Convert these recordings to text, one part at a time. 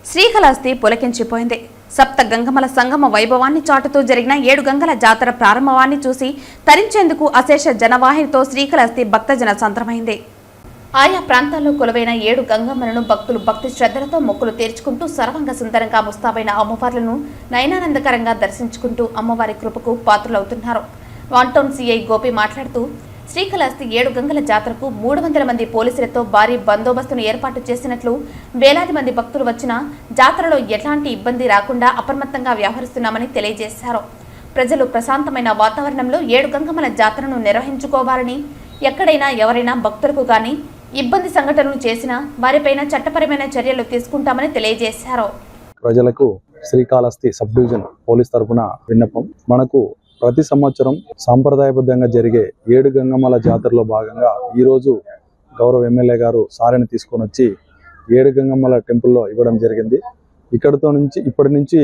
శ్రీకాళహస్తి పులకించిపోయింది. సప్త గంగమల సంగమ వైభవాన్ని చాటుతూ జరిగిన 7 గంగల జాతర ప్రారంభవాన్ని చూసి తరించేందుకు అశేష జనవాహినితో శ్రీకాళహస్తి భక్తజన సంద్రమైంది. ఆయా ప్రాంతాల్లో కొలువైన 7 గంగమ్మలను భక్తులు భక్తి శ్రద్ధలతో మొక్కులు తీర్చుకుంటూ సర్వంగ సుందరంగా ముస్తాబైన అమ్మవార్లను నయనానందకరంగా దర్శించుకుంటూ అమ్మవారి కృపకు పాత్రులవుతున్నారు. వన్ టౌన్ సిఐ గోపి మాట్లాడుతూ శ్రీకాళహస్తి 7 గంగల జాతరకు 300 మంది పోలీసులతో భారీ బందోబస్తును ఏర్పాటు చేసినట్లు, వేలాది మంది భక్తులు వచ్చిన జాతరలో ఎలాంటి ఇబ్బంది రాకుండా అప్రమత్తంగా వ్యవహరిస్తున్నామని తెలియజేశారు. ప్రజలు ప్రశాంతమైన వాతావరణంలో 7 గంగమ్మల జాతరను నిర్వహించుకోవాలని, ఎక్కడైనా ఎవరైనా భక్తులకు గాని ఇబ్బంది సంఘటనలు చేసినా వారిపైన చట్టపరమైన చర్యలు తీసుకుంటామని తెలియజేశారు. ప్రజలకు శ్రీకాళహస్తి సబ్ డివిజన్ పోలీస్ తరఫున విన్నపం. మనకు ప్రతి సంవత్సరం సాంప్రదాయబద్ధంగా జరిగే 7 గంగమ్మల జాతరలో భాగంగా ఈరోజు గౌరవ ఎమ్మెల్యే గారు సారెని తీసుకొని వచ్చి 7 గంగమ్మల టెంపుల్లో ఇవ్వడం జరిగింది. ఇప్పటి నుంచి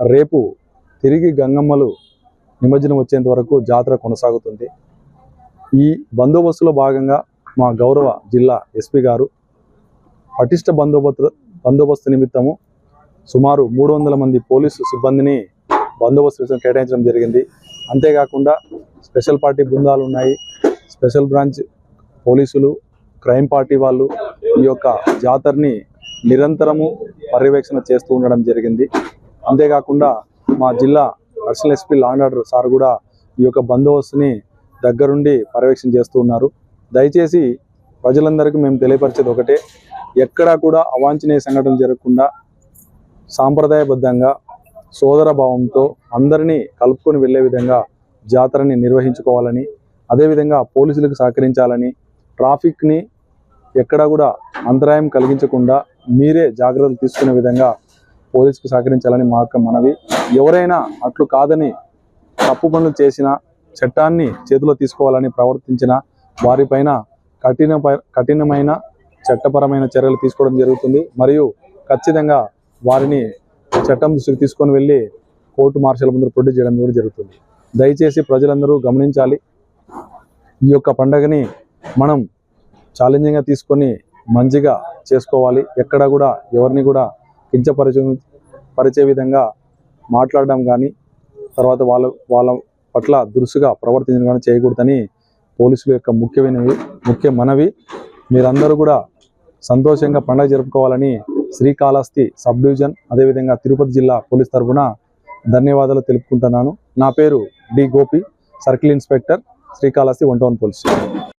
రేపు తిరిగి గంగమ్మలు నిమజ్జనం వచ్చేంత వరకు జాతర కొనసాగుతుంది. ఈ బందోబస్తులో భాగంగా మా గౌరవ జిల్లా ఎస్పీ గారు పటిష్ట బందోబస్తు నిమిత్తము సుమారు 300 మంది పోలీసు సిబ్బందిని బందోబస్తు కేటాయించడం జరిగింది. అంతేకాకుండా స్పెషల్ పార్టీ బృందాలు ఉన్నాయి, స్పెషల్ బ్రాంచ్ పోలీసులు, క్రైమ్ పార్టీ వాళ్ళు ఈ యొక్క జాతరని నిరంతరము పర్యవేక్షణ చేస్తూ ఉండడం జరిగింది. అంతేకాకుండా మా జిల్లా additional SP law and order sir కూడా ఈ యొక్క బందోబస్తుని దగ్గరుండి పర్యవేక్షణ చేస్తూ ఉన్నారు. దయచేసి ప్రజలందరికీ మేము తెలియపరిచేది ఒకటే, ఎక్కడా కూడా అవాంఛనీయ సంఘటనలు జరగకుండా సాంప్రదాయబద్ధంగా సోదర భావంతో అందరినీ కలుపుకొని వెళ్ళే విధంగా జాతరని నిర్వహించుకోవాలని, అదేవిధంగా పోలీసులకు సహకరించాలని, ట్రాఫిక్ని ఎక్కడా కూడా అంతరాయం కలిగించకుండా మీరే జాగ్రత్తలు తీసుకునే విధంగా పోలీసుకు సహకరించాలని మా యొక్క మనవి. ఎవరైనా అట్లు కాదని తప్పు పనులు చేసినా, చట్టాన్ని చేతిలో తీసుకోవాలని ప్రవర్తించిన వారిపైన కఠినమైన చట్టపరమైన చర్యలు తీసుకోవడం జరుగుతుంది. మరియు ఖచ్చితంగా వారిని చట్టం దృష్టికి తీసుకొని వెళ్ళి కోర్టు మార్షల్ ముందు ప్రొడ్యూస్ చేయడం కూడా జరుగుతుంది. దయచేసి ప్రజలందరూ గమనించాలి. ఈ యొక్క పండుగని మనం ఛాలెంజింగ్గా తీసుకొని మంచిగా చేసుకోవాలి. ఎక్కడ కూడా ఎవరిని కూడా కించపరిచే విధంగా మాట్లాడడం కానీ, తర్వాత వాళ్ళ పట్ల దురుసుగా ప్రవర్తించడం కానీ చేయకూడదని పోలీసుల యొక్క ముఖ్య మనవి. మీరందరూ కూడా సంతోషంగా పండుగ జరుపుకోవాలని శ్రీకాళహస్తి సబ్ డివిజన్ అదేవిధంగా తిరుపతి జిల్లా పోలీస్ తరఫున ధన్యవాదాలు తెలుపుకుంటున్నాను. నా పేరు D Gopi, circle inspector, Srikalahasti 1 town police station.